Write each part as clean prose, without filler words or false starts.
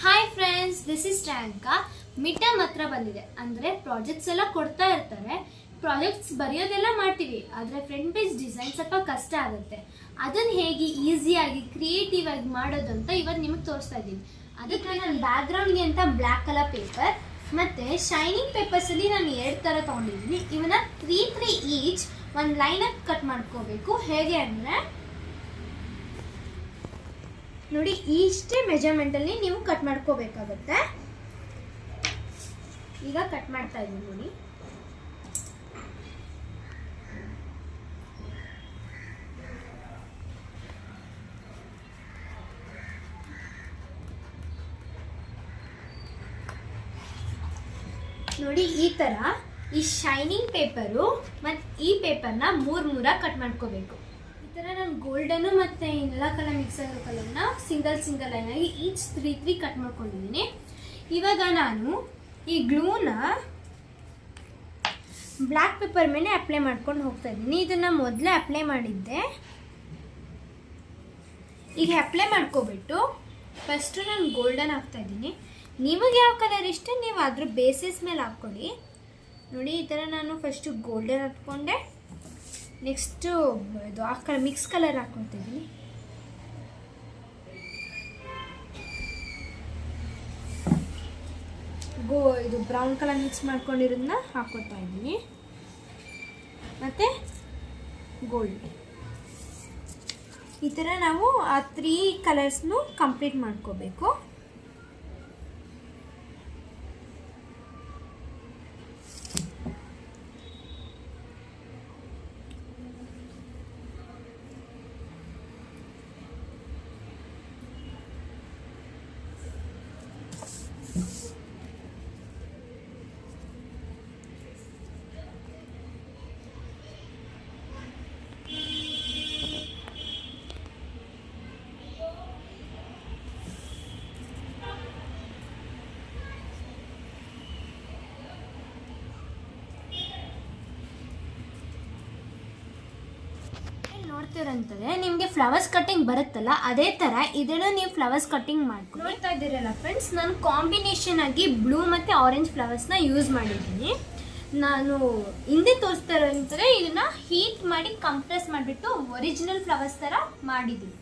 Hi friends, this is Shreyanka. Mid term ಹತ್ರ ಬಂದಿದೆ ಅಂದರೆ ಪ್ರಾಜೆಕ್ಟ್ಸ್ ಎಲ್ಲ ಕೊಡ್ತಾ ಇರ್ತಾರೆ. ಪ್ರಾಜೆಕ್ಟ್ಸ್ ಬರೆಯೋದೆಲ್ಲ ಮಾಡ್ತೀವಿ, ಆದರೆ ಫ್ರಂಟ್ ಪೇಜ್ ಡಿಸೈನ್ ಸ್ವಲ್ಪ ಕಷ್ಟ ಆಗುತ್ತೆ. ಅದನ್ನು ಹೇಗೆ ಈಸಿಯಾಗಿ ಕ್ರಿಯೇಟಿವ್ ಆಗಿ ಮಾಡೋದು ಅಂತ ಇವತ್ತು ನಿಮಗೆ ತೋರಿಸ್ತಾ ಇದ್ದೀನಿ. ಅದಕ್ಕೆ ನಾನು ಬ್ಯಾಕ್ಗ್ರೌಂಡ್ಗೆ ಅಂತ ಬ್ಲ್ಯಾಕ್ ಕಲರ್ ಪೇಪರ್ ಮತ್ತು ಶೈನಿಂಗ್ ಪೇಪರ್ಸಲ್ಲಿ ನಾನು 2 ಥರ ತೊಗೊಂಡಿದ್ದೀನಿ. ಇವನ್ನ 3 ಈಚ್ ಒಂದು ಲೈನಾಗಿ ಕಟ್ ಮಾಡ್ಕೋಬೇಕು. ಹೇಗೆ ಅಂದರೆ ನೋಡಿ, ಇಷ್ಟೇ ಮೆಜರ್ಮೆಂಟಲ್ಲಿ ನೀವು ಕಟ್ ಮಾಡ್ಕೋಬೇಕಾಗತ್ತೆ. ಈಗ ಕಟ್ ಮಾಡ್ತಾ ಇದ್ದೀನಿ ನೋಡಿ. ನೋಡಿ ಈ ಥರ ಈ ಶೈನಿಂಗ್ ಪೇಪರು ಮತ್ತು ಈ ಪೇಪರ್ನ 3 ಕಟ್ ಮಾಡ್ಕೋಬೇಕು. ಈ ಥರ ನಾನು ಗೋಲ್ಡನ್ನು ಮತ್ತು ಎಲ್ಲ ಕಲರ್ ಮಿಕ್ಸ್ ಆಗಿರೋ ಕಲರ್ನ ಸಿಂಗಲ್ ಲೈನಾಗಿ ಈಚ್ 3 ಕಟ್ ಮಾಡ್ಕೊಂಡಿದ್ದೀನಿ. ಇವಾಗ ನಾನು ಈ ಗ್ಲೂನ ಬ್ಲ್ಯಾಕ್ ಪೇಪರ್ ಮೇಲೆ ಅಪ್ಲೈ ಮಾಡ್ಕೊಂಡು ಹೋಗ್ತಾ ಇದ್ದೀನಿ. ಇದನ್ನು ಮೊದಲೇ ಅಪ್ಲೈ ಮಾಡಿದ್ದೆ. ಈಗ ಅಪ್ಲೈ ಮಾಡ್ಕೊಬಿಟ್ಟು ಫಸ್ಟು ನಾನು ಗೋಲ್ಡನ್ ಹಾಕ್ತಾ ಇದ್ದೀನಿ. ನಿಮಗೆ ಯಾವ ಕಲರ್ ಇಷ್ಟ ನೀವು ಅದ್ರ ಬೇಸಿಸ್ ಮೇಲೆ ಹಾಕ್ಕೊಳ್ಳಿ. ನೋಡಿ ಈ ಥರ ನಾನು ಫಸ್ಟು ಗೋಲ್ಡನ್ ಹಾಕ್ಕೊಂಡೆ, ನೆಕ್ಸ್ಟು ಇದು ಮಿಕ್ಸ್ ಕಲರ್ ಹಾಕ್ಕೊತಿದ್ದೀನಿ. ಇದು ಬ್ರೌನ್ ಕಲರ್ ಮಿಕ್ಸ್ ಮಾಡ್ಕೊಂಡಿರೋದನ್ನ ಹಾಕ್ಕೊತಾ ಇದ್ದೀನಿ, ಮತ್ತು ಗೋಲ್ಡ್. ಈ ಥರ ನಾವು ಆ 3 ಕಲರ್ಸ್ನು ಕಂಪ್ಲೀಟ್ ಮಾಡ್ಕೋಬೇಕು. ನೋಡ್ತಿರಂತದೆ ನಿಮಗೆ ಫ್ಲವರ್ಸ್ ಕಟ್ಟಿಂಗ್ ಬರುತ್ತಲ್ಲ, ಅದೇ ಥರ ಇದನ್ನು ನೀವು ಫ್ಲವರ್ಸ್ ಕಟ್ಟಿಂಗ್ ಮಾಡ್ಕೊಂಡು ನೋಡ್ತಾ ಇದ್ದೀರಲ್ಲ ಫ್ರೆಂಡ್ಸ್. ನಾನು ಕಾಂಬಿನೇಷನ್ ಆಗಿ ಬ್ಲೂ ಮತ್ತು ಆರೆಂಜ್ ಫ್ಲವರ್ಸ್ನ ಯೂಸ್ ಮಾಡಿದ್ದೀನಿ. ನಾನು ಹಿಂದೆ ತೋರಿಸ್ತಾ ಇರೋಂಥದ್ದು ಇದನ್ನು ಹೀಟ್ ಮಾಡಿ ಕಂಪ್ರೆಸ್ ಮಾಡಿಬಿಟ್ಟು ಒರಿಜಿನಲ್ ಫ್ಲವರ್ಸ್ ಥರ ಮಾಡಿದ್ದೀನಿ.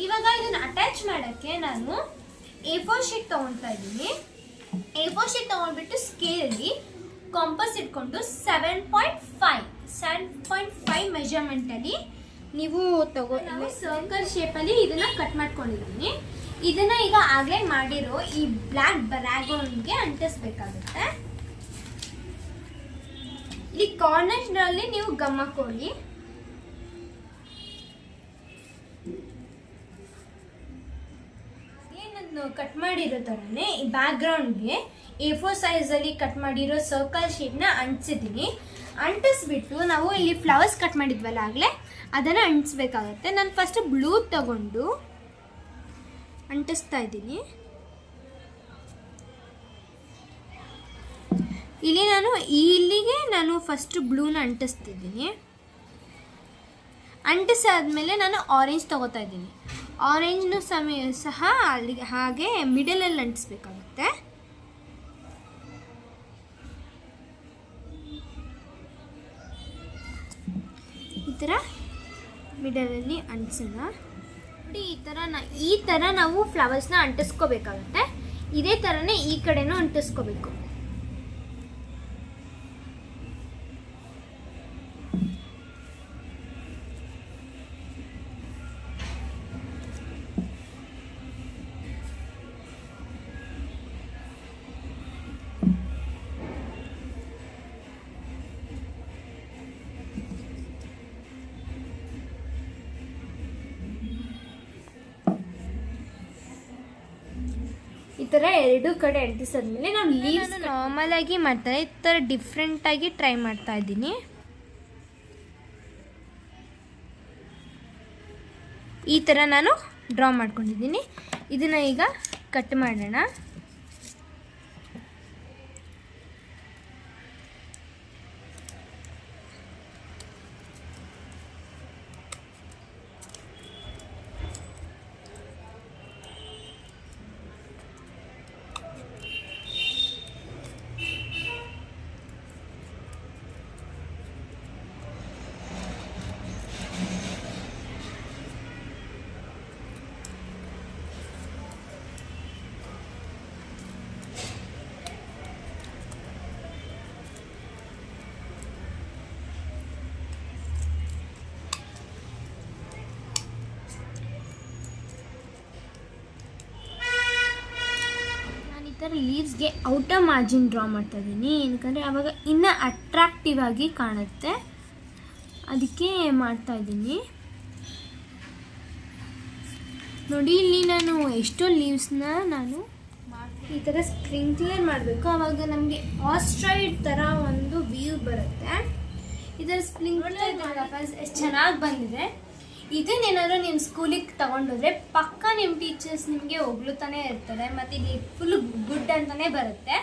ಇವಾಗ ಇದನ್ನು ಅಟ್ಯಾಚ್ ಮಾಡೋಕ್ಕೆ ನಾನು A4 ಶೀಟ್ ತೊಗೊಳ್ತಾ ಇದ್ದೀನಿ. A4 ಶೀಟ್ ತೊಗೊಂಡ್ಬಿಟ್ಟು ಸ್ಕೇಲಲ್ಲಿ ಕಾಂಪಸ್ ಇಟ್ಕೊಂಡು 7.5 ಮೆಜರ್ಮೆಂಟಲ್ಲಿ ನೀವು ನಾನು ಸರ್ಕಲ್ ಶೇಪಲ್ಲಿ ಇದನ್ನು ಕಟ್ ಮಾಡ್ಕೊಂಡಿದ್ದೀನಿ. ಇದನ್ನು ಈಗ ಆಗಲೇ ಮಾಡಿರೋ ಈ ಬ್ಲ್ಯಾಕ್ ಬ್ಯಾಕ್ಗ್ರೌಂಡ್ಗೆ ಅಂಟಿಸ್ಬೇಕಾಗುತ್ತೆ. ಈ ಕಾರ್ನರ್ನಲ್ಲಿ ನೀವು ಗಮ್ ಹಾಕೊಳ್ಳಿ. ಏನನ್ನು ಕಟ್ ಮಾಡಿರೋ ಥರನೇ ಈ ಬ್ಯಾಕ್ಗ್ರೌಂಡ್ಗೆ A4 ಸೈಜಲ್ಲಿ ಕಟ್ ಮಾಡಿರೋ ಸರ್ಕಲ್ ಶೇಪ್ನ ಅಂಟಿಸಿದ್ದೀನಿ. ಅಂಟಿಸ್ಬಿಟ್ಟು ನಾವು ಇಲ್ಲಿ ಫ್ಲವರ್ಸ್ ಕಟ್ ಮಾಡಿದ್ವಲ್ಲ ಆಗಲೇ, ಅದನ್ನು ಅಂಟಿಸ್ಬೇಕಾಗತ್ತೆ. ನಾನು ಫಸ್ಟ್ ಬ್ಲೂ ತಗೊಂಡು ಅಂಟಿಸ್ತಾ ಇದ್ದೀನಿ. ಇಲ್ಲಿಗೆ ನಾನು ಫಸ್ಟ್ ಬ್ಲೂನ ಅಂಟಿಸ್ತಿದ್ದೀನಿ. ಅಂಟಿಸಾದ್ಮೇಲೆ ನಾನು ಆರೆಂಜ್ ತಗೋತಾ ಇದ್ದೀನಿ. ಆರೆಂಜ್ನು ಸಹ ಅಲ್ಲಿಗೆ ಹಾಗೆ ಮಿಡಲಲ್ಲಿ ಅಂಟಿಸ್ಬೇಕಾಗುತ್ತೆ. ಈ ಥರ ಮಿಡಲಲ್ಲಿ ಅಂಟಿಸೋಣ. ನೋಡಿ ಈ ಥರ ನಾವು ಫ್ಲವರ್ಸ್ನ ಅಂಟಿಸ್ಕೋಬೇಕಾಗುತ್ತೆ. ಇದೇ ಥರನೇ ಈ ಕಡೆನೂ ಅಂಟಿಸ್ಕೋಬೇಕು. ಈ ಥರ 2 ಕಡೆ ಅಂಟಿಸಿದ್ಮೇಲೆ ನಾನು ಲೀವ್ಸ್ ನಾರ್ಮಲ್ ಆಗಿ ಮಾಡ್ತಾರೆ, ಈ ಥರ ಡಿಫ್ರೆಂಟಾಗಿ ಟ್ರೈ ಮಾಡ್ತಾ ಇದ್ದೀನಿ. ಈ ಥರ ನಾನು ಡ್ರಾ ಮಾಡ್ಕೊಂಡಿದ್ದೀನಿ. ಇದನ್ನು ಈಗ ಕಟ್ ಮಾಡೋಣ. ಥರ ಲೀವ್ಸ್ಗೆ ಔಟರ್ ಮಾರ್ಜಿನ್ ಡ್ರಾ ಮಾಡ್ತಾ ಇದ್ದೀನಿ, ಏನಕ್ಕಂದರೆ ಆವಾಗ ಇನ್ನೂ ಅಟ್ರಾಕ್ಟಿವ್ ಆಗಿ ಕಾಣುತ್ತೆ, ಅದಕ್ಕೆ ಮಾಡ್ತಾ ಇದ್ದೀನಿ. ನೋಡಿ ಇಲ್ಲಿ ನಾನು ಎಷ್ಟೋ ಲೀವ್ಸ್ನ ನಾನು ಈ ಥರ ಸ್ಪ್ರಿಂಕ್ಲರ್ ಮಾಡಬೇಕು, ಆವಾಗ ನಮಗೆ ಆಸ್ಟ್ರಾಯ್ಡ್ ಥರ ಒಂದು ವ್ಯೂ ಬರುತ್ತೆ. ಇದರ ಸ್ಪ್ರಿಂಕ್ಲರ್ ಎಷ್ಟು ಚೆನ್ನಾಗಿ ಬಂದಿದೆ. ಇದನ್ನೇನಾದ್ರು ನಿಮ್ಮ ಸ್ಕೂಲಿಗೆ ತೊಗೊಂಡೋದ್ರೆ ಪಕ್ಕ ನಿಮ್ಮ ಟೀಚರ್ಸ್ ನಿಮಗೆ ಹೊಗಳುತ್ತಾನೆ ಇರ್ತಾರೆ ಮತ್ತು ಇಲ್ಲಿ ಫುಲ್ ಗುಡ್ ಅಂತಲೇ ಬರುತ್ತೆ.